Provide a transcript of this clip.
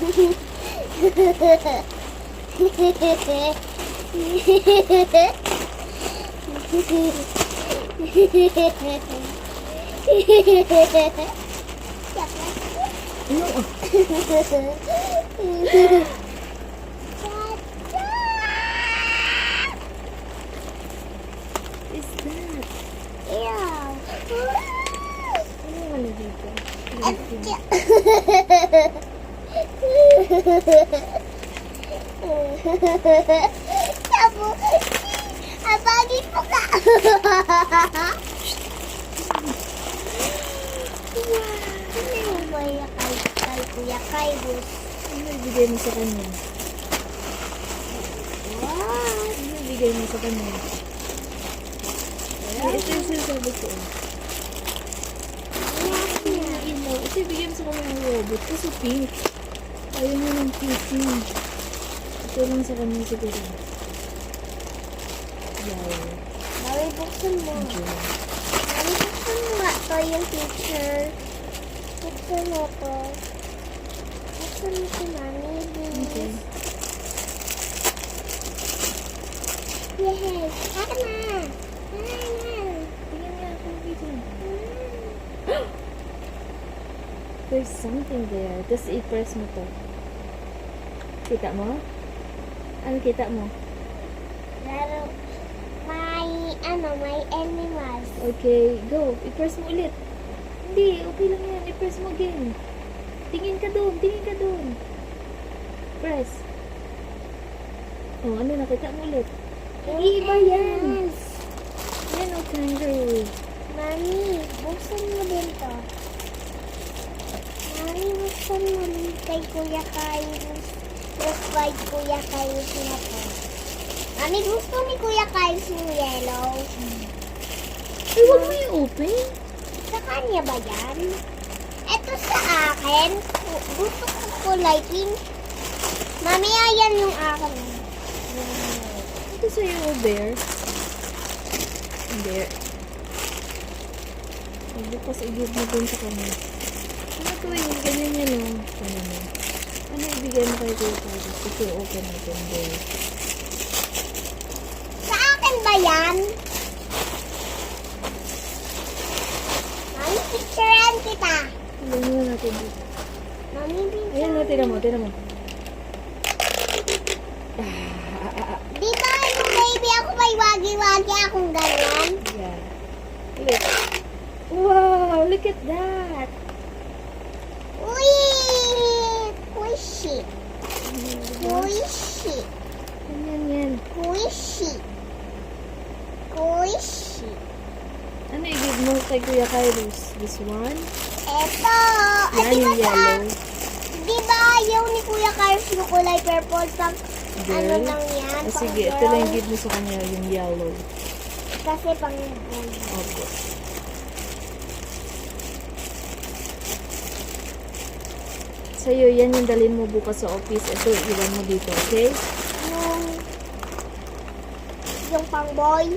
Is that? Yeah. Ano yung ano dito? Sabu, abagin mo ka. Ano yung baya kay Kuya Kairos? Ano ibigay mo sa kanya? Wow. Ano ibigay mo sa kanya? Ay, ito yung sinasabi ko. Ilaw. Ito ibigay mo sa kanya ng robot. Kasi pink. Ayaw mo ng pink. Ito lang sa kanya siguro. Wow. Mami, buksan mo. Mami, buksan mo nga to yung picture. Buksan mo to. Buksan mo si Mami, Okay. please. Yes, haka na. Tingnan nga ako dito. There's something there. Tapos i-press mo to. Kita mo? Ano kita mo? Pero, may animals. Okay, go. I-press mo ulit. Hindi, okay lang yan. I-press mo again. Tingin ka doon. Press. Oh, ano nakita mo ulit? Hindi, iba yan. Yan o, kangaroo. Mami, buksan mo din to. Mami, buksan mo din kay Kuya Kairos. Yung white Kuya Kairos na to. Mami, gusto ni Kuya Kairos yung yellow. Ay, huwag mo i-open. Sa kanya ba yan? Ito sa akin. Gusto ko kulay pink. Mami, ayan yung akin. Ito sa'yo, bear. Bear. Bukas i-give mo dun sa kanya. Ano to yung ganyan yan o? Ano ibigay mo kay Kuya Carlos? Ito, open natin, bear. Sa akin ba yan? Mami, picturean kita. Tingnan mo natin dito. Mami, Ayan na, tira mo. Di ba yung baby ako may wagi-wagi akong ganyan? Yeah. Look. Wow, look at that. Uy! Squishy. Squishy. Yan. Squishy. Squishy. Ano i-give mo kay Kuya Kairos? This one? Eto. Yan yung yellow. Di ba ayaw ni Kuya Carlos yung kulay purple pang ano Girl. lang yan? Ah, pang sige, ito girl. lang yung give mo sa kanya, yung yellow. Kasi pang boy. Opo. Sa'yo, yan yung dalhin mo bukas sa office. Ito, iwan mo dito, okay? Yung pang boy.